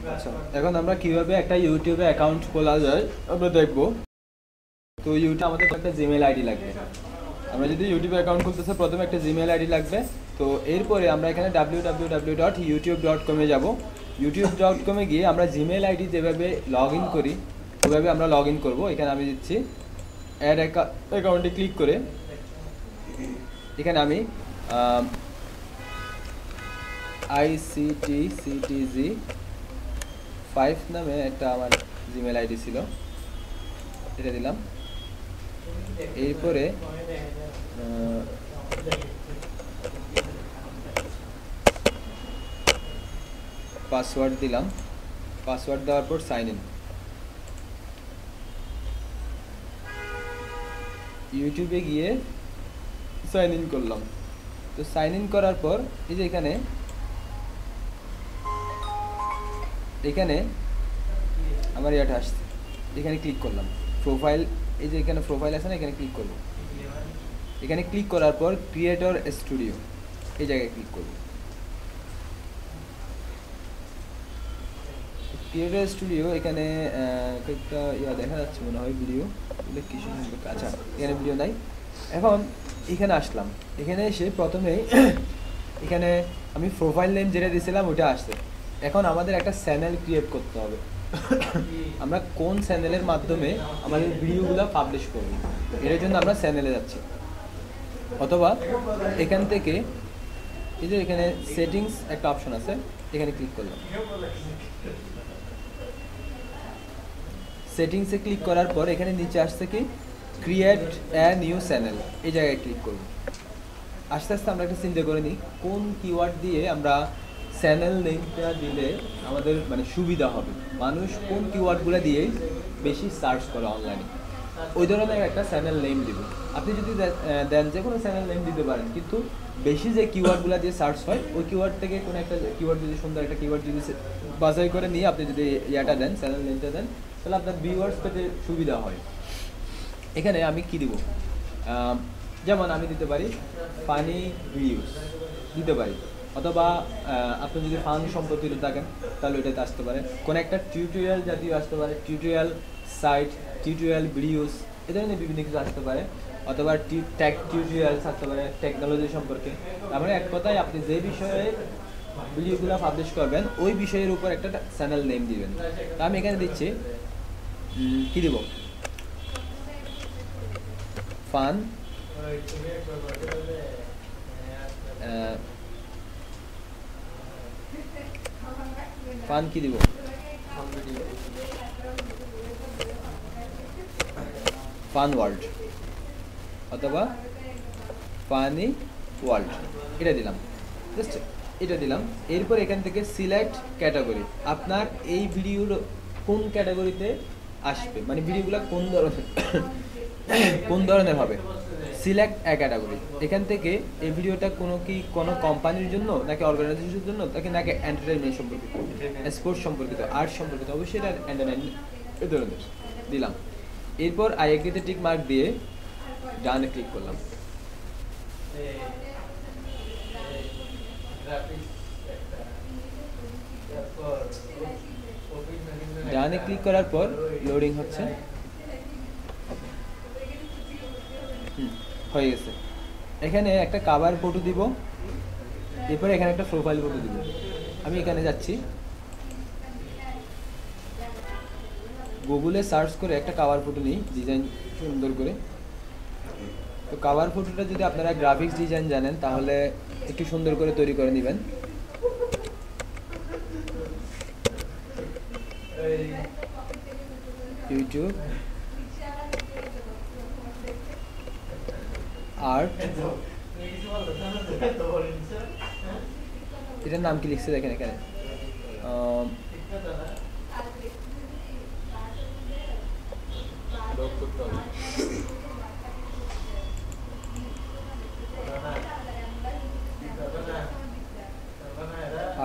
আচ্ছা, এখন আমরা কিভাবে একটা ইউটিউবে অ্যাকাউন্ট খোলা যায় আমরা দেখব। তো ইউটিউবে আমাদের একটা জিমেইল আইডি লাগবে। আমরা যদি ইউটিউবে অ্যাকাউন্ট খুলতে চাই প্রথমে একটা জিমেইল আইডি লাগবে। তো এরপরে আমরা এখানে www.youtube.com এ যাব। youtube.com এ গিয়ে আমরা জিমেইল আইডি যেভাবে লগ ইন করি ওইভাবে আমরা লগ ইন করবো। এখানে আমি দিচ্ছি অ্যাড অ্যাকাউন্টে ক্লিক করে এখানে আমি ICTCTG5 নামে একটা আমার জিমেল আইডি ছিল, এটা দিলাম। এরপরে পাসওয়ার্ড দিলাম। পাসওয়ার্ড দেওয়ার পর সাইন ইন। ইউটিউবে গিয়ে সাইন ইন করলাম। তো সাইন ইন করার পর এই যে এখানে আমার এটা আসছে, এখানে ক্লিক করলাম। প্রোফাইল, এই যে এখানে প্রোফাইল আছে না, এখানে ক্লিক করব। এখানে ক্লিক করার পর ক্রিয়েটর স্টুডিও এই জায়গায় ক্লিক করব। ক্রিয়েটর স্টুডিও এখানে একটা দেখা যাচ্ছে মনে হয় ভিডিও, কিছু আচ্ছা এখানে ভিডিও নাই। এখন এখানে আসলাম। এখানে এসে প্রথমে এখানে আমি প্রোফাইল নেম যেটা দিয়েছিলাম ওটা আসছে। এখন আমাদের একটা চ্যানেল ক্রিয়েট করতে হবে। আমরা কোন চ্যানেলের মাধ্যমে আমাদের ভিডিওগুলো পাবলিশ করব, এর জন্য আমরা চ্যানেলে যাচ্ছি। অথবা এখান থেকে এই যে এখানে সেটিংস একটা অপশন আছে, এখানে ক্লিক করলাম। সেটিংসে ক্লিক করার পর এখানে নিচে আসছে কি ক্রিয়েট এ নিউ চ্যানেল, এই জায়গায় ক্লিক করব। আস্তে আস্তে আমরা একটা চিন্তা করে নিই কোন কিওয়ার্ড দিয়ে আমরা চ্যানেল নেমটা দিলে আমাদের মানে সুবিধা হবে, মানুষ কোন কিওয়ার্ডগুলো দিয়ে বেশি সার্চ করে অনলাইনে, ওই ধরনের একটা চ্যানেল নেম দিব। আপনি যদি দেন যে কোনো চ্যানেল নেম দিতে পারেন, কিন্তু বেশি যে কিওয়ার্ডগুলো দিয়ে সার্চ হয় ওই কিওয়ার্ড থেকে কোনো একটা কিওয়ার্ড যদি সুন্দর একটা কিওয়ার্ড যদি বাছাই করে নিয়ে আপনি যদি ইয়াটা দেন, চ্যানেল নেমটা দেন, তাহলে আপনার ভিউয়ার্স পেতে সুবিধা হয়। এখানে আমি কি দিব, যেমন আমি দিতে পারি ফানি ভিডিওস দিতে পারি, অথবা আপনি যদি ফান সম্পর্কিত থাকেন তাহলে ওইটাতে আসতে পারে। কোনো একটা টিউটোরিয়াল জাতীয় আসতে পারে, টিউটোরিয়াল সাইট, টিউটোরিয়াল ভিডিওস, এ ধরনের বিভিন্ন কিছু আসতে পারে। অথবা টেক টিউটোরিয়ালস আসতে পারে, টেকনোলজি সম্পর্কে। তারপরে এক কথায় আপনি যে বিষয়ে ভিডিওগুলো পাবলিশ করবেন ওই বিষয়ের উপর একটা চ্যানেল নেম দিবেন। তা আমি এখানে দিচ্ছি কি দিব, ফান ফান কি দিব, ফান ওয়ার্ল্ড অথবা ফানি ওয়ার্ল্ড, এটা দিলাম। জাস্ট এটা দিলাম। এরপর এখান থেকে সিলেক্ট ক্যাটাগরি, আপনার এই ভিডিওর কোন ক্যাটাগরিতে আসবে, মানে ভিডিওগুলো কোন ধরনের হবে, সিলেক্ট এ ক্যাটাগরি। এখান থেকে এই ভিডিওটা কোনো কোম্পানির জন্য নাকি অর্গানাইজেশনের জন্য নাকি এন্টারটেইনমেন্ট সম্পর্কিত, স্পোর্টস সম্পর্কিত, আর্ট সম্পর্কিত, অবশ্যই এটা এন্টারটেইনমেন্ট এই ধরনের দিলাম। এরপর আই এগ্রিতে টিক মার্ক দিয়ে ডানে ক্লিক করলাম। ডানে ক্লিক করার পর লোডিং হচ্ছে, হয়ে গেছে। এখানে একটা কভার ফটো দিব, এরপরে এখানে একটা প্রোফাইল ফটো দিব। আমি এখানে যাচ্ছি, গুগলে সার্চ করে একটা কভার ফটো নিই, ডিজাইন সুন্দর করে। তো কভার ফটোটা যদি আপনারা গ্রাফিক্স ডিজাইন জানেন তাহলে একটু সুন্দর করে তৈরি করে নেবেন। ইউটিউব আর্ট, এটার নাম কি লিখছে দেখেন এখানে,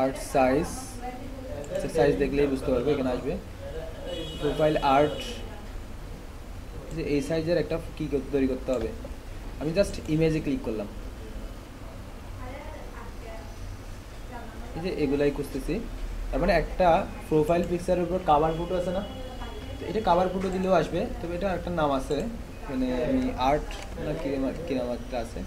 আর্ট সাইজ, সাইজ দেখলেই বুঝতে পারবে, এখানে আসবে প্রোফাইল আর্ট। যে এই সাইজের একটা কি তৈরি করতে হবে, আমি জাস্ট ইমেজে ক্লিক করলাম। এই যে এগুলাই খুঁজতেছি, তার মানে একটা প্রোফাইল পিকচারের উপর কাভার ফটো আছে না, তো এটা কাভার ফটো দিলেও আসবে, তবে এটা একটা নাম আছে, মানে আমি আর্ট না কি নাম একটা আছে।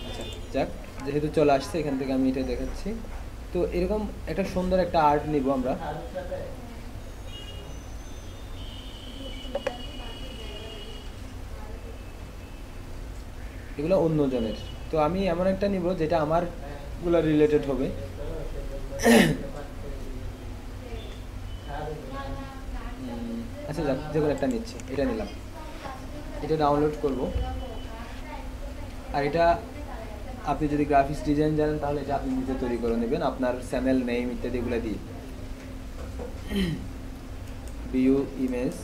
আচ্ছা যাক, যেহেতু চলে আসছে এখান থেকে আমি এটা দেখাচ্ছি। তো এরকম একটা সুন্দর একটা আর্ট নিব আমরা, এগুলো অন্যজনের। তো আমি এমন একটা নিব যেটা আমার গুলো রিলেটেড হবে। আচ্ছা যাক, যে কোনো একটা নিচ্ছি, এটা নিলাম, এটা ডাউনলোড করব। আর এটা আপনি যদি গ্রাফিক্স ডিজাইন জানেন তাহলে এটা আপনি নিজে তৈরি করে নেবেন আপনার চ্যানেল নেম ইত্যাদি এগুলো দিয়ে। View image,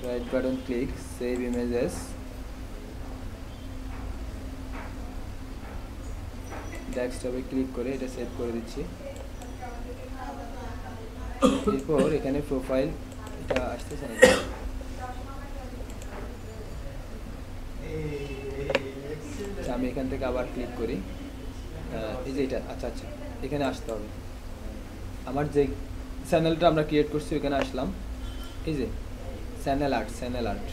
right button click, save images, ডেস্কটপে ক্লিক করে এটা সেভ করে দিচ্ছি। এরপর এখানে প্রোফাইল এটা আসতেছে না, আমি এখান থেকে আবার ক্লিক করি, এই যে এটা, আচ্ছা আচ্ছা এখানে আসতে হবে। আমার যে চ্যানেলটা আমরা ক্রিয়েট করছি ওখানে আসলাম, এই যে চ্যানেল আর্ট, চ্যানেল আর্ট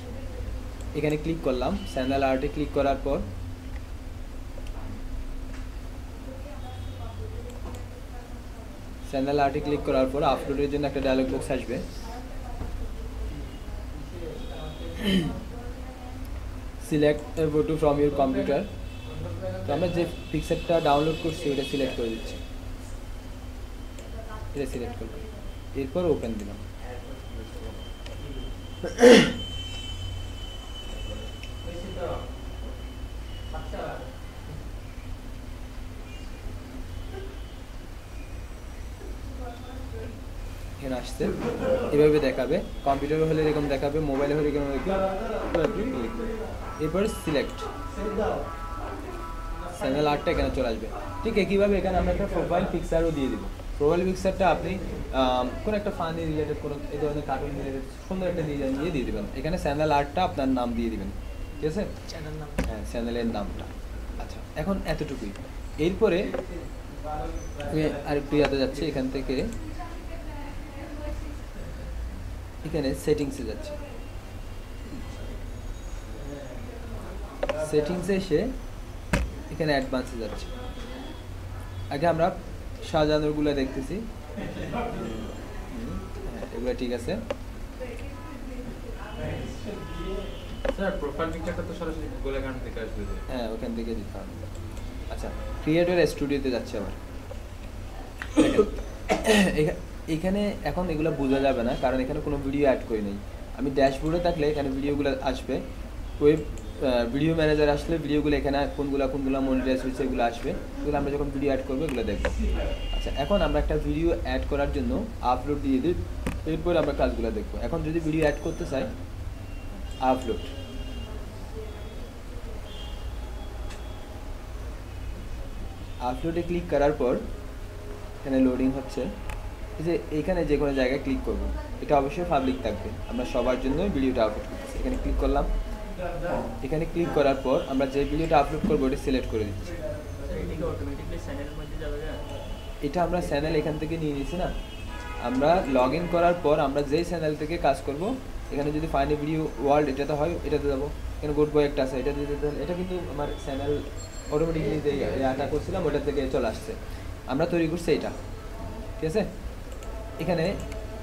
এখানে ক্লিক করলাম। চ্যানেল আর্টে ক্লিক করার পর চ্যানেল আর্টে ক্লিক করার পর আপলোডের জন্য একটা ডায়লগ বক্স আসবে। Select A photo from your computer. তো আমরা যে পিকচারটা ডাউনলোড করছি এটা সিলেক্ট করে দিচ্ছি, এটা সিলেক্ট করলাম, এরপর ওপেন দিলাম। এখানে আসছে, এভাবে দেখাবে, কম্পিউটারে হলে এরকম দেখাবে, মোবাইলে হলে এরকম দেখাবে। এরপর সিলেক্ট, চ্যানেল আর্টটা এখানে চলে আসবে। ঠিক একইভাবে এখানে আমরা একটা প্রোফাইল পিকচারও দিয়ে দিব। প্রোফাইল পিকচারটা আপনি কোনো একটা ফানি রিলেটেড, কোনো এই ধরনের কার্টুন রিলেটেড সুন্দর একটা ডিজাইন দিয়ে দিয়ে দেবেন। এখানে চ্যানেল আর্টটা আপনার নাম দিয়ে দিবেন, ঠিক আছে, চ্যানেল নাম, হ্যাঁ চ্যানেলের নামটা। আচ্ছা এখন এতটুকুই। এরপরে আমি আরেকটু ইয়াতে যাচ্ছি, এখান থেকে এখানে সেটিংসে যাচ্ছি, সেটিংসে এসে এখানে অ্যাডভান্সে যাচ্ছে। আগে আমরা সাজানোরগুলো দেখতেছি, এগুলো ঠিক আছে। স্যার প্রোফাইল পিকচারটা তো সরাসরি গুগল অ্যাকাউন্ট থেকে আসবে, হ্যাঁ ওখান থেকে দিতে হবে। আচ্ছা ক্রিয়েটর স্টুডিওতে যাচ্ছে আবার। এখানে এখন এগুলো বোঝা যাবে না কারণ এখানে কোনো ভিডিও অ্যাড করি নেই। আমি ড্যাশবোর্ডে থাকলে এখানে ভিডিওগুলো আসবে, ওয়েব ভিডিও ম্যানেজার আসলে ভিডিওগুলো এখানে কোনগুলো মনিটাইজ হয়েছে এগুলো আসবে, এগুলো আমরা যখন ভিডিও অ্যাড করবো এগুলো দেখবো। আচ্ছা এখন আমরা একটা ভিডিও অ্যাড করার জন্য আপলোড দিয়ে দিই, এরপর আমরা কাজগুলো দেখবো। এখন যদি ভিডিও অ্যাড করতে চাই, আপলোড, আপলোডে ক্লিক করার পর এখানে লোডিং হচ্ছে, এই যে এইখানে যে কোনো জায়গায় ক্লিক করবো, এটা অবশ্যই পাবলিক থাকবে, আমরা সবার জন্য ভিডিওটা আপলোড করতেছি। এখানে ক্লিক করলাম, এখানে ক্লিক করার পর আমরা যে ভিডিওটা আপলোড করবো এটা সিলেক্ট করে দিচ্ছি। এটা আমরা চ্যানেল এখান থেকে নিয়ে নিয়েছি না, আমরা লগ ইন করার পর আমরা যেই চ্যানেল থেকে কাজ করব, এখানে যদি ফাইনাল ভিডিও ওয়ার্ল্ড এটাতে হয় এটাতে যাবো, এখানে গুড বয় একটা আছে এটা দিতে, এটা কিন্তু আমার চ্যানেল অটোমেটিকলি যে ইয়াটা করছিলাম ওটা থেকে চলে আসছে, আমরা তৈরি করছি এটা, ঠিক আছে। এখানে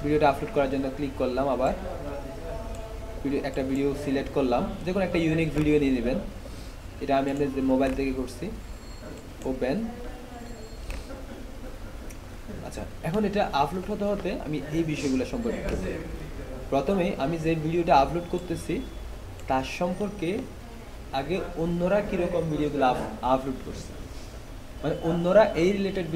ভিডিওটা আপলোড করার জন্য ক্লিক করলাম, আবার একটা ভিডিও সিলেক্ট করলাম, যে কোনো একটা ইউনিক ভিডিও নিয়ে নেবেন, এটা আমি আমাদের মোবাইল থেকে করছি, ওপেন। আচ্ছা এখন এটা আপলোড হতে হতে আমি এই বিষয়গুলো সম্পর্কে বলব। প্রথমে আমি যে ভিডিওটা আপলোড করতেছি তার সম্পর্কে আগে অন্যরা কীরকম ভিডিওগুলো আপলোড করছে, মানে অন্যরা এই রিলেটেড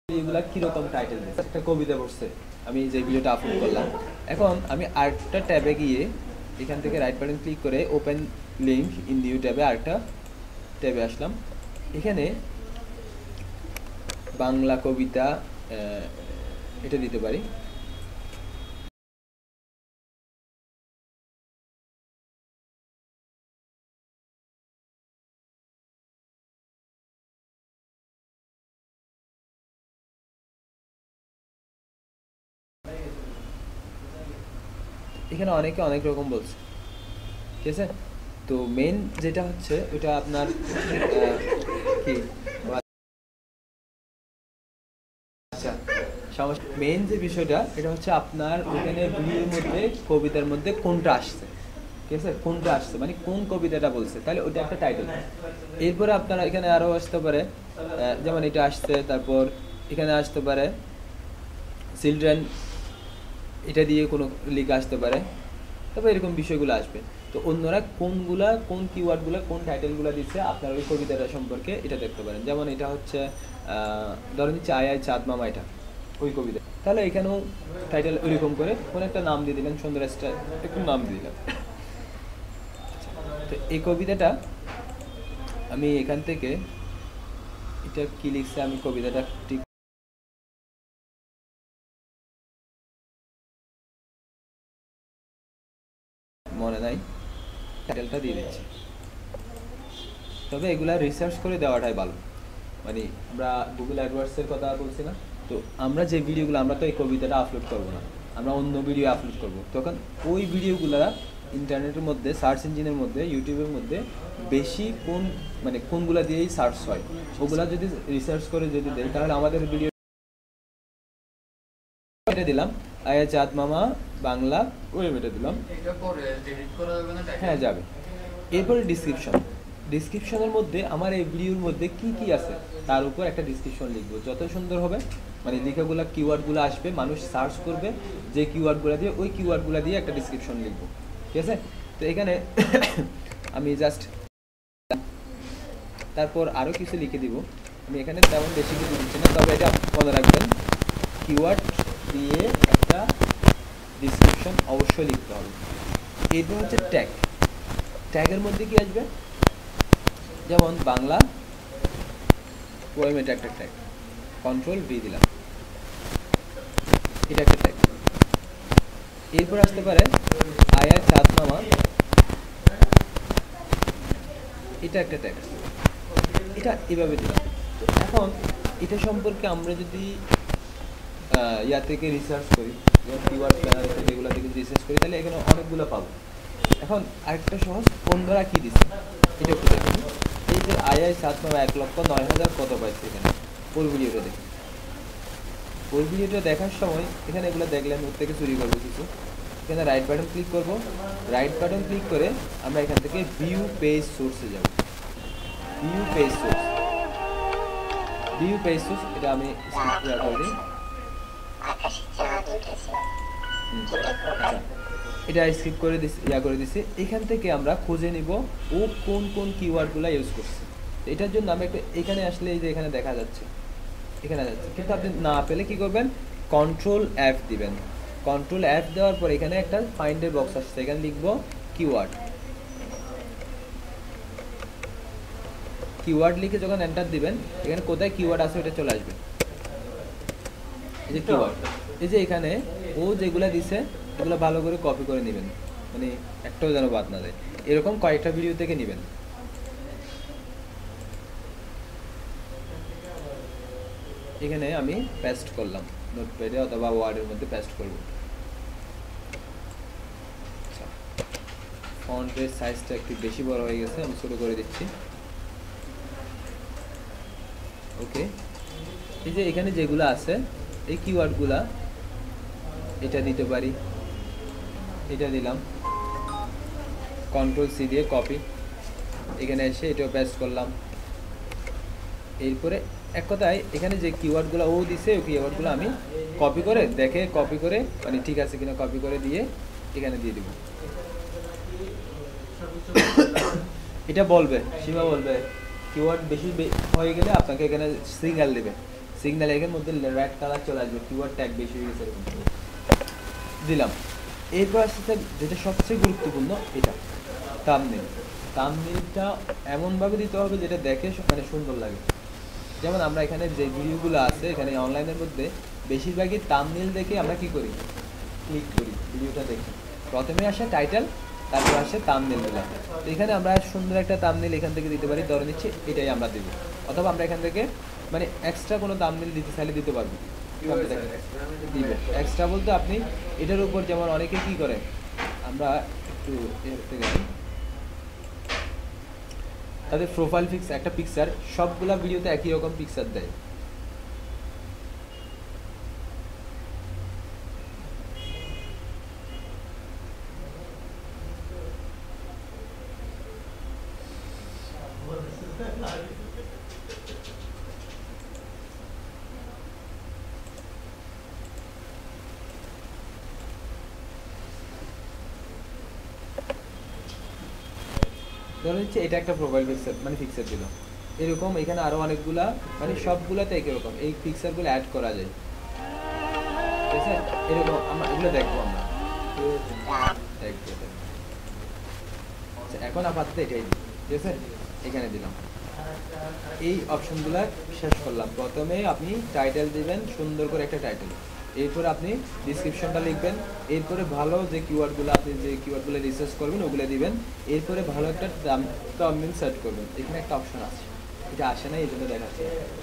ভিডিওগুলো কীরকম টাইটেল দিচ্ছে, একটা কবিতা পড়ছে আমি যে ভিডিওটা আপলোড করলাম। এখন আমি আরেকটা ট্যাবে গিয়ে এখান থেকে রাইট বাটন ক্লিক করে ওপেন লিঙ্ক ইন নিউ ট্যাবে আরেকটা ট্যাবে আসলাম, এখানে বাংলা কবিতা এটা দিতে পারি। এখানে অনেকে অনেক রকম বলছে, ঠিক আছে। তো মেন যেটা হচ্ছে ওটা আপনার কি আচ্ছা সমস্যা, মেন যে বিষয়টা এটা হচ্ছে আপনার ওখানে ভিডিওর মধ্যে কবিতার মধ্যে কোনটা আসছে, ঠিক আছে, কোনটা আসছে মানে কোন কবিতাটা বলছে, তাহলে ওটা একটা টাইটেল। এরপরে আপনারা এখানে আরও আসতে পারে, যেমন এটা আসছে, তারপর এখানে আসতে পারে চিলড্রেন, এটা দিয়ে কোনো লিখে আসতে পারে, তারপর এরকম বিষয়গুলো আসবে। তো অন্যরা কোনগুলা কোন কিওয়ার্ডগুলো কোন টাইটেলগুলো দিচ্ছে আপনার ওই কবিতাটা সম্পর্কে এটা দেখতে পারেন। যেমন এটা হচ্ছে ধরেন নিচ্ছে আয় আয় চাঁদ মামা, এটা ওই কবিতা, তাহলে এখানেও টাইটেল ওইরকম করে কোনো একটা নাম দিয়ে দিলেন, সুন্দর একটু নাম দিয়ে দিলাম। তো এই কবিতাটা আমি এখান থেকে এটা কি লিখছে আমি কবিতাটা ঠিক মনে নাই, টাইটেলটা দিয়ে দিচ্ছি। তবে এগুলা রিসার্চ করে দেওয়াটাই ভালো, মানে আমরা গুগল অ্যাডওয়ার্ডসের কথা বলছি না, তো আমরা যে ভিডিওগুলো, আমরা তো এই কবিতাটা আপলোড করবো না, আমরা অন্য ভিডিও আপলোড করব, তখন ওই ভিডিওগুলা ইন্টারনেটের মধ্যে সার্চ ইঞ্জিনের মধ্যে ইউটিউবের মধ্যে বেশি কোনগুলা দিয়েই সার্চ হয়, ওগুলা যদি রিসার্চ করে যদি দেয় তাহলে আমাদের ভিডিও দিলাম আয়া চাঁদ মামা বাংলা ওই মেটে দিলাম, হ্যাঁ যাবে। এরপরে ডিসক্রিপশনের মধ্যে আমার এই ভিডিওর মধ্যে কি কি আছে তার উপর একটা ডিসক্রিপশন লিখবো, যত সুন্দর হবে মানে লেখাগুলো কিওয়ার্ডগুলো আসবে, মানুষ সার্চ করবে যে কিওয়ার্ডগুলো দিয়ে, ওই কিওয়ার্ডগুলো দিয়ে একটা ডিসক্রিপশন লিখবো, ঠিক আছে। তো এখানে আমি জাস্ট তারপর আরও কিছু লিখে দিব, আমি এখানে তেমন বেশি কিছু দিচ্ছি না, তবে এটা মনে রাখবেন কিওয়ার্ড দিয়ে একটা ডিসক্রিপশন অবশ্যই লিখতে হবে। এরপর হচ্ছে ট্যাগের মধ্যে কি আসবে, যেমন বাংলা পোয়েম, এটা একটা ট্যাগ, কন্ট্রোল ভি দিলাম, এটা একটা ট্যাগ। এরপর আসতে পারে আয়া চাঁদ মামা, এটা একটা ট্যাগ, এটা এভাবে দিলাম। তো এখন এটা সম্পর্কে আমরা যদি ইয়া থেকে রিসার্চ করি, কিওয়ার্ড প্ল্যানার যেগুলো থেকে রিসার্চ করি, তাহলে এখানে অনেকগুলো পাবো। এখন আরেকটা সহজ, অন্যরা কি দিচ্ছে এটা একটু দেখুন। এই যে আয় আয় সাত মামা 1,09,000 কত পাইছে, এখানে ওর ভিডিওটা দেখুন। ওর ভিডিওটা দেখার সময় এখানে এগুলো দেখলেন, ওর থেকে চুরি করবো কিছু, এখানে রাইট বাটন ক্লিক করব, রাইট বাটন ক্লিক করে আমরা এখান থেকে ভিউ পেজ সোর্সে যাব। ভিউ পেজ সোর্স এটা আমি করে দিই, এটা স্কিপ করে দিচ্ছি, করে দিচ্ছি। এখান থেকে আমরা খুঁজে নিব ও কোন কোন কিওয়ার্ডগুলো ইউজ করছে। এটার জন্য আমি একটা এখানে আসলে এই যে এখানে দেখা যাচ্ছে, এখানে যাচ্ছে, কিন্তু আপনি না পেলে কি করবেন, কন্ট্রোল F দিবেন। কন্ট্রোল F দেওয়ার পর এখানে একটা ফাইন্ডের বক্স আসছে, এখানে লিখব কিওয়ার্ড লিখে যখন এন্টার দিবেন, এখানে কোথায় কিওয়ার্ড আছে ওটা চলে আসবে। এই যে কিওয়ার্ড, এই যে এখানে ও যেগুলা দিছে এগুলো ভালো করে কপি করে নেবেন, মানে একটাও যেন বাদ না দেয়, এরকম কয়েকটা ভিডিও থেকে নেবেন। এখানে আমি পেস্ট করলাম, নোটপ্যাডে অথবা ওয়ার্ডের মধ্যে পেস্ট করব। ফন্টের সাইজটা একটু বেশি বড় হয়ে গেছে, আমি ছোট করে দিচ্ছি। ওকে, এই যে এখানে যেগুলো আছে এই কিওয়ার্ডগুলা, এটা দিতে পারি, এটা দিলাম, কন্ট্রোল সি দিয়ে কপি, এখানে এসে এটাও পেস্ট করলাম। এরপরে এক কথায় এখানে যে কিওয়ার্ডগুলো ও দিছে ওই কিওয়ার্ডগুলো আমি কপি করে মানে ঠিক আছে কিনা কপি করে দিয়ে এখানে দিয়ে দিব। এটা বলবে, সীমা বলবে কিওয়ার্ড বেশি হয়ে গেলে আপনাকে এখানে সিগন্যাল দেবে, সিগন্যাল এর মধ্যে রেড কালার চলে আসবে, কিওয়ার্ড ট্যাগ বেশি হয়ে গেছে এরকম দিলাম। এরপর আসতে যেটা সবচেয়ে গুরুত্বপূর্ণ, এটা থাম্বনেইলটা এমনভাবে দিতে হবে যেটা দেখে মানে সুন্দর লাগে। যেমন আমরা এখানে যে ভিডিওগুলো আছে এখানে অনলাইনের মধ্যে বেশিরভাগই থাম্বনেইল দেখে আমরা কি করি, ক্লিক করি ভিডিওটা দেখি। প্রথমে আসে টাইটেল, তারপর আসে থাম্বনেইলগুলো। তো এখানে আমরা সুন্দর একটা থাম্বনেইল এখান থেকে দিতে পারি, ধরে নিচ্ছি এটাই আমরা দেবো, অথবা আমরা এখান থেকে মানে এক্সট্রা কোনো থাম্বনেইল দিতে চাইলে দিতে পারবো। এক্সট্রা বলতে আপনি এটার উপর যেমন অনেকে কি করে আমরা একটু এর থেকে তাদের প্রোফাইল পিকচার একটা পিকচার সবগুলা ভিডিওতে একই রকম পিকচার দেয়। ধরুন হচ্ছে এটা একটা প্রোফাইল পিকচার মানে পিকচার দিল, এরকম এখানে আরো অনেকগুলা মানে সবগুলাতে একই রকম এই পিকচারগুলো অ্যাড করা যায়, ঠিক আছে? এরকম আমরা এগুলো দেখবো আমরা আচ্ছা, এখন আপাতত এটাই দিই, ঠিক আছে? এখানে দিলাম, এই অপশনগুলো শেষ করলাম। প্রথমে আপনি টাইটেল দিবেন, সুন্দর করে একটা টাইটেল, এরপরে আপনি ডিসক্রিপশনটা লিখবেন, এরপরে ভালো যে কিওয়ার্ডগুলো আপনি যে কিওয়ার্ডগুলো রিসার্চ করবেন ওগুলো দিবেন, এরপরে ভালো একটা থাম্বনেল সেট করবেন। এখানে একটা অপশন আছে, এটা আসে না এই জন্য দেখাচ্ছি,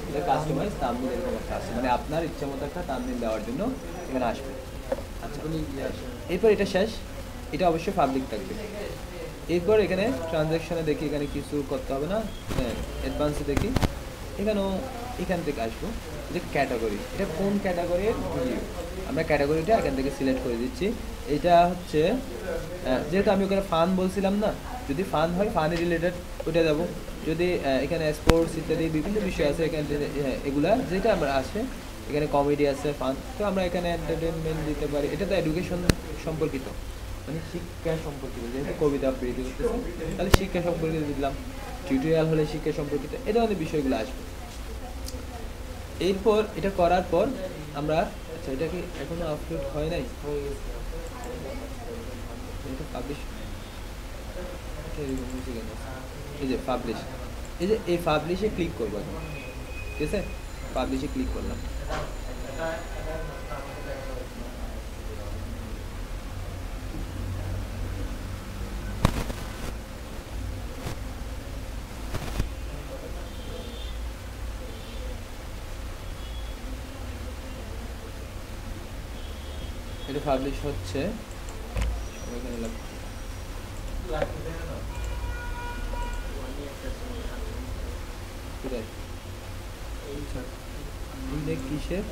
এটা কাস্টমাইজ থাম্বনেল এরকম একটা আছে, মানে আপনার ইচ্ছা মতো একটা থাম্বনেল দেওয়ার জন্য এখানে আসবে। আচ্ছা, এরপর এটা শেষ, এটা অবশ্যই পাবলিক থাকবে। এরপর এখানে ট্রানজ্যাকশনে দেখি এখানে কিছু করতে হবে না, হ্যাঁ অ্যাডভান্সে দেখি এখানেও এখান থেকে আসবো যে ক্যাটাগরি, এটা কোন ক্যাটাগরির ভিডিও, আমরা ক্যাটাগরিটা এখান থেকে সিলেক্ট করে দিচ্ছি। এটা হচ্ছে যেহেতু আমি ওখানে ফান বলছিলাম না, যদি ফান হয় ফানি রিলেটেড ওটা দেবো, যদি এখানে স্পোর্টস ইত্যাদি বিভিন্ন বিষয় আছে এখানে এগুলা যেটা আমরা আছে, এখানে কমেডি আছে ফান, তো আমরা এখানে এন্টারটেনমেন্ট দিতে পারি, এটা তো এডুকেশন সম্পর্কিত মানে শিক্ষা সম্পর্কিত, যেহেতু কবিতা আবৃত্তি করতেছি তাহলে শিক্ষা সম্পর্কিত দিলাম, টিউটোরিয়াল হলে শিক্ষা সম্পর্কিত, এই ধরনের বিষয়গুলো আসবে। এরপর এটা করার পর আমরা আচ্ছা এটা কি এখনো আপলোড হয় নাই, এটা পাবলিশ এই যে পাবলিশ, এই যে এই পাবলিশে ক্লিক করবো এখন, ঠিক আছে? পাবলিশে ক্লিক করলাম, এটা পাবলিশ হচ্ছে, এখানে কিসের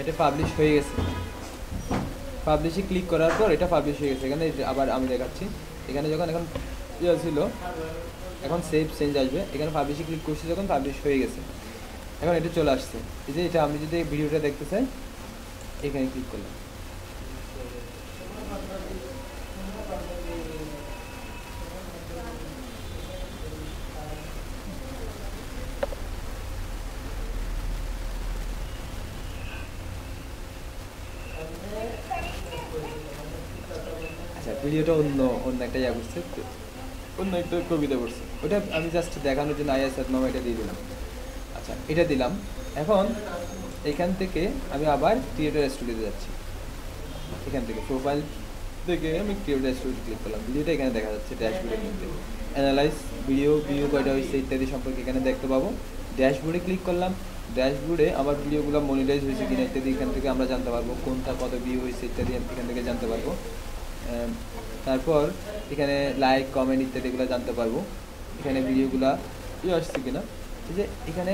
এটা পাবলিশ হয়ে গেছে। পাবলিশে ক্লিক করার পর এটা পাবলিশ হয়ে গেছে। এখানে আবার আমি দেখাচ্ছি, এখানে যখন এখন ইয়ে ছিল এখন সেভ চেঞ্জ আসবে, এখানে পাবলিশে ক্লিক করছি যখন পাবলিশ হয়ে গেছে, এখন এটা চলে আসছে। এই যে এটা আমি যদি ভিডিওটা দেখতে চাই এখানে ক্লিক করলাম, ভিডিওটা অন্য অন্য একটা ইয়া করছে, অন্য একটা কবিতা করছে, ওটা আমি জাস্ট দেখানোর জন্য আইএসআর নামে এটা দিয়ে দিলাম। আচ্ছা এটা দিলাম, এখন এখান থেকে আমি আবার ক্রিয়েটর স্টুডিওতে যাচ্ছি, এখান থেকে প্রোফাইল থেকে আমি ক্রিয়েটর স্টুডিও ক্লিক করলাম, ভিডিওটা এখানে দেখা যাচ্ছে ড্যাশবোর্ডের মধ্যে, অ্যানালাইজ ভিডিও ভিউ কয়টা হয়েছে ইত্যাদি সম্পর্কে এখানে দেখতে পাবো। ড্যাশবোর্ডে ক্লিক করলাম, ড্যাশবোর্ডে আমার ভিডিওগুলো মনিটাইজ হয়েছে কিনা ইত্যাদি এখান থেকে আমরা জানতে পারবো, কোনটা কত ভিউ হয়েছে ইত্যাদি এখান থেকে জানতে পারবো। তারপর এখানে লাইক কমেন্ট ইত্যাদিগুলো জানতে পারবো, এখানে ভিডিওগুলো আসছে কিনা। এই যে এখানে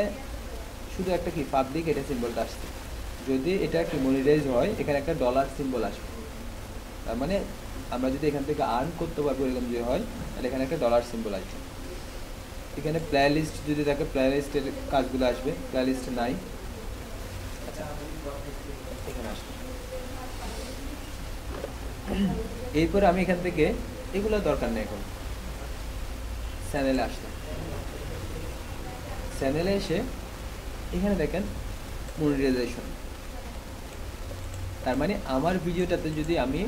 শুধু একটা কি পাবলিক এটা সিম্বলটা আসছে, যদি এটা কি মনিটাইজ হয় এখানে একটা ডলার সিম্বল আসবে, তার মানে আমরা যদি এখান থেকে আর্ন করতে পারবো এরকম যদি হয় তাহলে এখানে একটা ডলার সিম্বল আসবে। এখানে প্লে লিস্ট যদি থাকে প্লে লিস্টের কাজগুলো আসবে, প্লে লিস্ট নাই। আচ্ছা এখানে আসবে, এরপরে আমি এখান থেকে এগুলো দরকার নেই, এখন চ্যানেলে আসলাম, চ্যানেলে এসে এখানে দেখেন মনিটাইজেশন, তার মানে আমার ভিডিওটাতে যদি আমি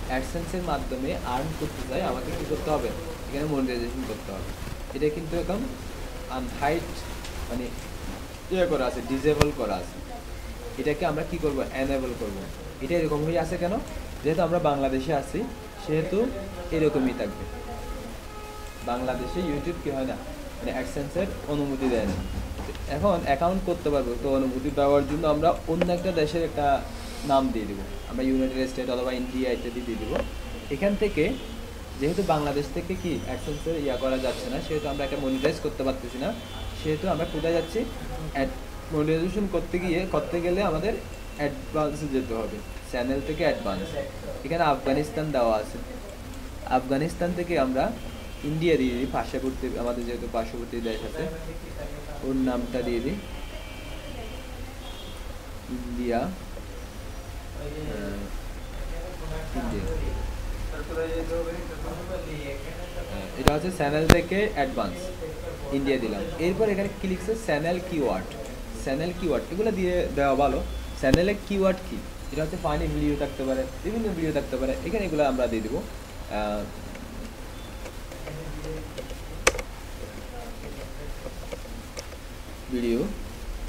অ্যাডসেন্সের মাধ্যমে আর্ন করতে চাই, আমাকে কী করতে হবে, এখানে মনিটাইজেশন করতে হবে। এটা কিন্তু এখন আনহাইড মানে ইয়ে করা আছে, ডিসেবল করা আছে। এটাকে আমরা কি করব, এনেবল করব। এটা এরকম হয়ে আছে কেন, যেহেতু আমরা বাংলাদেশে আছি সেহেতু এরকমই থাকবে। বাংলাদেশে ইউটিউব কি হয় না, মানে অ্যাডসেন্সের অনুমতি দেয় না। এখন অ্যাকাউন্ট করতে পারবো, তো অনুমতি দেওয়ার জন্য আমরা অন্য একটা দেশের একটা নাম দিয়ে দেবো, আমরা ইউনাইটেড স্টেট অথবা ইন্ডিয়া ইত্যাদি দিয়ে দেবো। এখান থেকে যেহেতু বাংলাদেশ থেকে কি অ্যাডসেন্সের করা যাচ্ছে না, সেহেতু আমরা একটা মনিটাইজ করতে পারতেছি না, সেহেতু আমরা কোথায় যাচ্ছি, মনিটাইজেশন করতে গেলে আমাদের অ্যাডভান্সে যেতে হবে, চ্যানেল থেকে অ্যাডভান্স। এখানে আফগানিস্তান দেওয়া আছে, আফগানিস্তান থেকে আমরা ইন্ডিয়া দিয়ে দিই, পার্শ্ববর্তী আমাদের যেহেতু পার্শ্ববর্তী দেশ আছে, ওর নামটা দিয়ে দিই ইন্ডিয়া। এটা হচ্ছে চ্যানেল থেকে অ্যাডভান্স, ইন্ডিয়া দিলাম। এরপর এখানে কি লিখছে, চ্যানেল কিওয়ার্ড। চ্যানেল কিওয়ার্ড এগুলো দিয়ে দেওয়া ভালো। চ্যানেলের কিওয়ার্ড কি, এটা হচ্ছে ফানি ভিডিও থাকতে পারে, বিভিন্ন ভিডিও থাকতে পারে, এখানে এগুলো আমরা দিয়ে দেবো। ভিডিও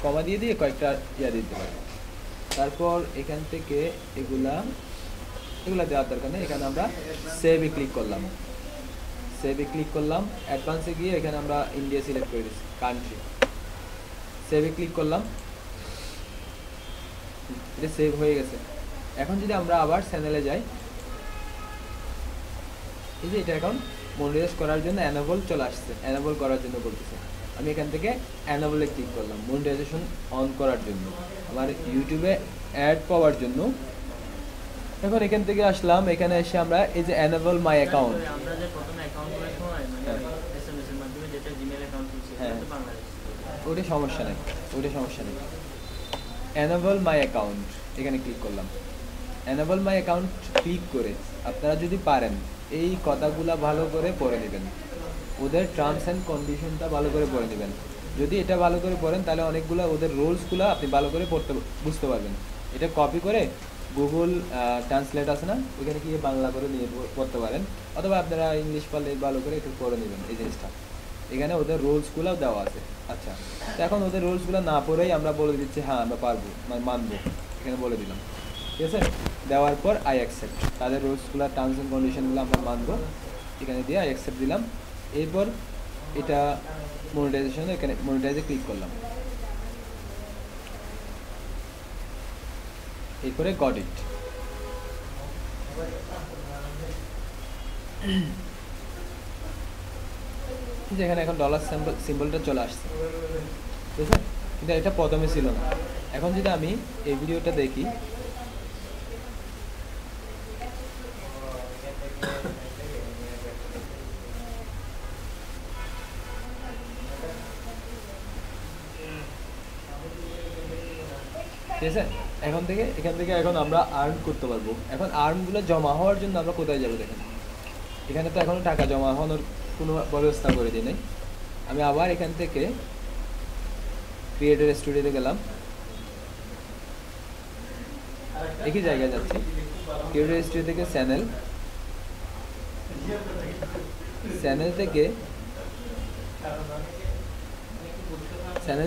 কমা দিয়ে কয়েকটা দিতে পারে। তারপর এখান থেকে এগুলা দেওয়ার দরকার নেই, এখানে আমরা সেভে ক্লিক করলাম। অ্যাডভান্সে গিয়ে এখানে আমরা ইন্ডিয়া সিলেক্ট করে দিচ্ছি, কান্ট্রি। সেভে ক্লিক করলাম, এটা সেভ হয়ে গেছে। এখন যদি আমরা আবার চ্যানেলে যাই, এই যে এটা এখন মনিটাইজ করার জন্য এনেবল চলে আসছে, এনেবল করার জন্য বলতেছে। আমি এখান থেকে এনেবলে ক্লিক করলাম মনিটাইজেশন অন করার জন্য, আমার ইউটিউবে অ্যাড পাওয়ার জন্য। এখন এখান থেকে আসলাম, এখানে এসে আমরা এই যে এনেবল মাই অ্যাকাউন্ট, আমরা যে প্রথমে অ্যাকাউন্ট করার সময় মানে এসএমএস এর মাধ্যমে যেটা জিমেইল অ্যাকাউন্ট খুলছি এটা তো বাংলাদেশ, ওটা সমস্যা নেই। এনেবল মাই অ্যাকাউন্ট এখানে ক্লিক করলাম। এনেবল মাই অ্যাকাউন্ট ক্লিক করে আপনারা যদি পারেন এই কথাগুলো ভালো করে পড়ে নেবেন, ওদের টার্মস অ্যান্ড কন্ডিশনটা ভালো করে পড়ে নেবেন। যদি এটা ভালো করে পড়েন তাহলে অনেকগুলো ওদের রুলসগুলো আপনি ভালো করে বুঝতে পারবেন। এটা কপি করে গুগল ট্রান্সলেট আছে না, ওইখানে গিয়ে বাংলা করে নিয়ে পড়তে পারেন, অথবা আপনারা ইংলিশ পারলে ভালো করে একটু পড়ে নেবেন এই জিনিসটা। এখানে ওদের রুলসগুলোও দেওয়া আছে। আচ্ছা, তো এখন ওদের রুলসগুলো না পড়েই আমরা বলে দিচ্ছি হ্যাঁ আমরা পারবো, মানবো, এখানে বলে দিলাম। ঠিক আছে, দেওয়ার পর আই অ্যাকসেপ্ট, তাদের রুলসগুলো টার্মস অ্যান্ড কন্ডিশনগুলো আমরা মানবো, এখানে দিয়ে আই অ্যাকসেপ্ট দিলাম। এরপর এটা মনিটাইজেশন, এখানে মনিটাইজে ক্লিক করলাম, এরপরে গট ইট। যেখানে এখন ডলার সিম্বলটা চলে আসছে, ঠিক আছে, কিন্তু এটা প্রথমে ছিল না। এখন যদি আমি এই ভিডিওটা দেখি, ঠিক আছে, এখান থেকে এখন আমরা আর্ন করতে পারবো। এখন আর্নগুলো জমা হওয়ার জন্য আমরা কোথায় যাবো দেখেন, এখানে তো এখনো টাকা জমা হওয়ার কোনো ব্যবস্থা করে দিই নাই। আমি আবার এখান থেকে ক্রিয়েটর স্টুডিওতে গেলাম, একই জায়গায় যাচ্ছি, ক্রিয়েটর স্টুডিও থেকে চ্যানেল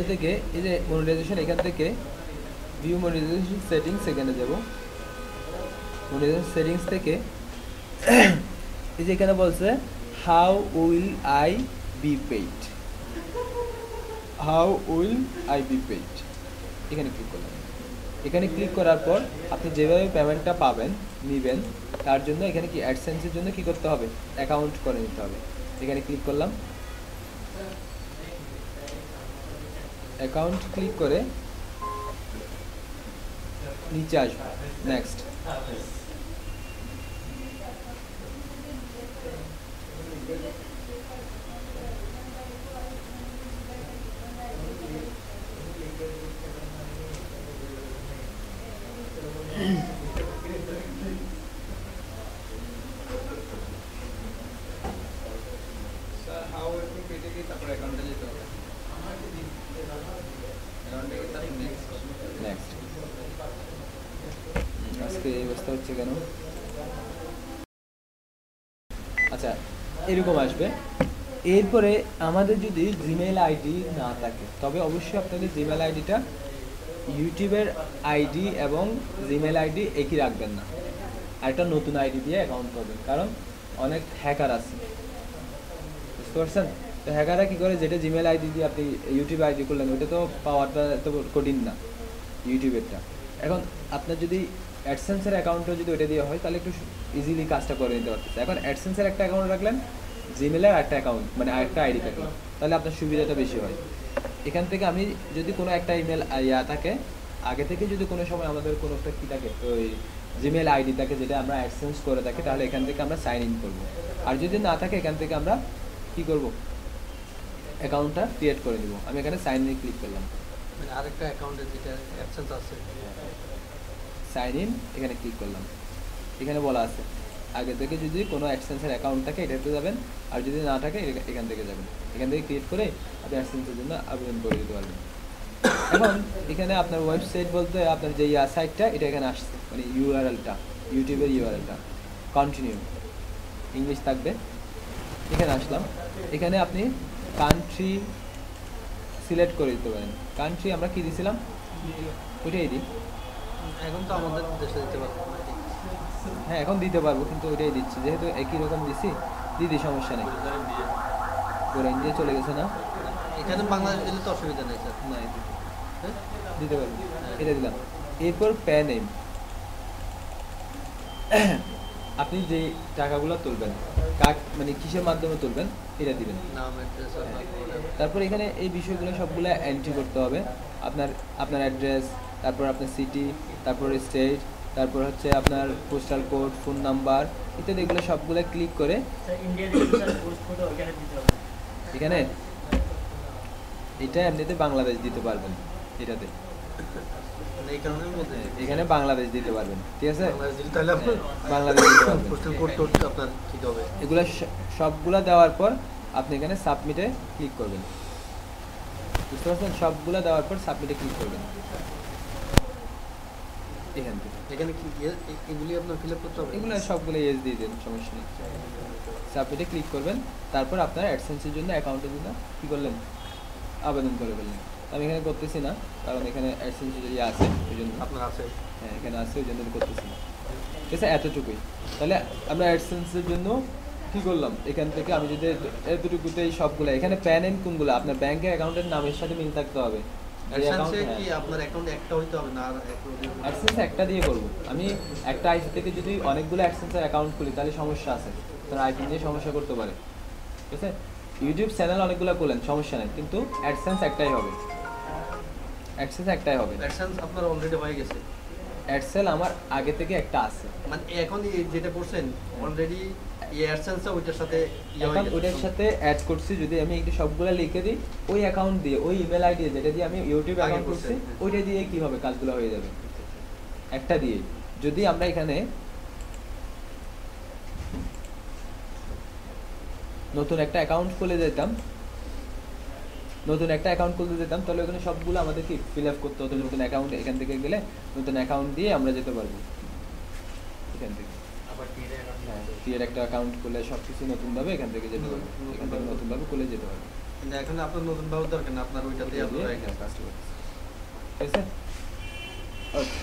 থেকে এই যে মনিটাইজেশন, এখান থেকে ভিউ মনিটাইজেশন সেটিংস, এখানে যাব। মনিটাইজেশন সেটিংস থেকে এই যে এখানে বলছে how will I be paid, এখানে ক্লিক করলাম। এখানে ক্লিক করার পর আপনি যেভাবে পেমেন্টটা নেবেন তার জন্য এখানে কি অ্যাডসেন্সের জন্য কি করতে হবে, অ্যাকাউন্ট করে নিতে হবে। এখানে ক্লিক করলাম, অ্যাকাউন্ট ক্লিক করে নিচে আসবো, নেক্সট। নেক্সট কেন? আচ্ছা, এরকম আসবে। এরপরে আমাদের যদি জিমেইল আইডি না থাকে তবে অবশ্যই আপনাদের জিমেইল আইডিটা ইউটিউবের আইডি এবং জিমেইল আইডি একই রাখবেন না, আরেকটা নতুন আইডি দিয়ে অ্যাকাউন্ট করবেন, কারণ অনেক হ্যাকার আছে, বুঝতে পারছেন? তো হ্যাকাররা কী করে, যেটা জিমেইল আইডি দিয়ে আপনি ইউটিউব আইডি করলেন ওইটা তো পাওয়ারটা এত কঠিন না ইউটিউবেরটা। এখন আপনার যদি অ্যাডসেন্সের অ্যাকাউন্টও যদি ওইটা দিয়ে হয় তাহলে একটু ইজিলি কাজটা করে নিতে পারতেছে। এখন অ্যাডসেন্সের একটা অ্যাকাউন্ট রাখলেন, জিমেলের একটা অ্যাকাউন্ট মানে আরেকটা আইডি থাকলো, তাহলে আপনার সুবিধাটা বেশি হয়। এখান থেকে আমি যদি কোনো একটা ইমেল থাকে, আগে থেকে যদি কোনো সময় আমাদের কোনো একটা কী থাকে ওই জিমেল আইডি থাকে যেটা আমরা অ্যাডসেন্স করে থাকি, তাহলে এখান থেকে আমরা সাইন ইন করবো। আর যদি না থাকে এখান থেকে আমরা কী করব, অ্যাকাউন্টটা ক্রিয়েট করে নিব। আমি এখানে সাইন ইন ক্লিক করলাম, মানে আরেকটা অ্যাকাউন্টে যেটা অ্যাডসেন্স আছে সাইন ইন এখানে ক্লিক করলাম। এখানে বলা আছে আগে থেকে যদি কোনো অ্যাডসেন্সের অ্যাকাউন্ট থাকে এটাতে যাবেন, আর যদি না থাকে এখান থেকে যাবেন। এখান থেকে ক্রিয়েট করে আপনি অ্যাডসেন্সের জন্য আবেদন করে দিতে পারবেন। এখন এখানে আপনার ওয়েবসাইট বলতে আপনার যে সাইটটা এটা এখানে আসছে, মানে ইউআরএলটা, ইউটিউবের ইউআরএলটা কন্টিনিউ ইংলিশ থাকবে। এখানে আসলাম, এখানে আপনি কান্ট্রি সিলেক্ট করে দিতে পারেন। কান্ট্রি আমরা কী দিয়েছিলাম ওইটাই দিই। এখন তো আমাদের দেশে দিতে পারবো না। হ্যাঁ এখন দিতে পারবো, কিন্তু ওইটাই দিচ্ছি যেহেতু একই রকম দিছি, দিদি সমস্যা নেই। পুরো ইন্ডিয়া চলে গেছে না, এখানে বাংলাদেশ দিলে তো অসুবিধা নেই স্যার। না দিতে পারবো, এটা দিলাম। এরপর পে নেম, আপনি যে টাকাগুলো তুলবেন মানে কিসের মাধ্যমে তুলবেন এটা দিবেন। নাম, অ্যাড্রেস, তারপর এখানে এই বিষয়গুলো সবগুলো এন্ট্রি করতে হবে। আপনার অ্যাড্রেস, তারপর আপনার সিটি, তারপর স্টেট, তারপর হচ্ছে আপনার পোস্টাল কোড, ফোন নাম্বার ইত্যাদি, এগুলো সবগুলো ক্লিক করে এখানে এটা এমনিতে বাংলাদেশ দিতে পারবেন। এটাতে এই কারণে বলতে এখানে বাংলাদেশ দিতে পারবেন, ঠিক আছে? বাংলাদেশ দিলে তাহলে আপনি বাংলাদেশ দিতে পারবেন। পোস্টাল কোড টোড আপনার ঠিক হবে। এগুলো সবগুলো দেওয়ার পর আপনি এখানে সাবমিটে ক্লিক করবেন, বুঝতে পারছেন? সবগুলো দেওয়ার পর সাবমিটে ক্লিক করবেন এখান থেকে। এখানে কি এগুলি আপনার ফিল আপ করতে হবে? এগুলো সবগুলো ইয়েস দিয়ে দেন, সমস্যা নেই। সাবমিটে ক্লিক করবেন, তারপর আপনার অ্যাডসেন্সের জন্য অ্যাকাউন্টের জন্য কী করলেন, আবেদন করে ফেললেন। আমি এখানে করতেছি না, কারণ এখানে অ্যাডসেন্সের ইয়ে আছে ওই জন্য। আপনার আছে? হ্যাঁ এখানে আছে ওই জন্য করতেছি না, ঠিক আছে? এতটুকুই। তাহলে আমরা অ্যাডসেন্সের জন্য কী করলাম, এখান থেকে আমি যদি এতটুকুতেই সবগুলো, এখানে প্যান এন্ড কোনগুলো আপনার ব্যাংকের অ্যাকাউন্টের নামের সাথে মিল থাকতে হবে। অ্যাডসেন্সে কি আপনার অ্যাকাউন্টে একটা হইতে হবে না আর অ্যাডসেন্স একটা দিয়ে করবো। আমি একটা আইপি থেকে যদি অনেকগুলো অ্যাডসেন্সের অ্যাকাউন্ট খুলি তাহলে সমস্যা আছে, তার আইপি নিয়ে সমস্যা করতে পারে, ঠিক আছে? ইউটিউব চ্যানেল অনেকগুলো খুলেন সমস্যা নেই, কিন্তু অ্যাডসেন্স একটাই হবে, অ্যাডসেন্স একটাই হবে। অ্যাডসেন্স আপনার অলরেডি হয়ে গেছে? অ্যাডসেল আমার আগে থেকে একটা আছে, মানে এখন যেটা করছেন অলরেডি এই অ্যাডসেন্সটা ওইটার সাথে এখন ওইটার সাথে অ্যাড করছি। যদি আমি একটু সবগুলো লিখে দিই ওই অ্যাকাউন্ট দিয়ে, ওই ইমেল আইডি যেটা দিয়ে আমি ইউটিউব অ্যাকাউন্ট করছি ওইটা দিয়ে কি হবে, কাজগুলো হয়ে যাবে একটা দিয়ে। যদি আমরা এখানে নতুন একটা অ্যাকাউন্ট খুলে যেতাম, তাহলে ওখানে সবগুলো আমাদের কি ফিল আপ করতে হতো। নতুন অ্যাকাউন্ট এখান থেকে গেলে নতুন অ্যাকাউন্ট দিয়ে আমরা যেতে পারবো এখান থেকে। হ্যাঁ ক্রিয়েট একটা অ্যাকাউন্ট খুলে সব কিছু নতুনভাবে এখান থেকে যেতে পারবো, এখান থেকে নতুনভাবে খুলে যেতে পারবো। এখন আপনার নতুন ভাবে দরকার না, আপনার ওইটাতেই আপনার কাজটা করতেছে, ঠিক আছে? আচ্ছা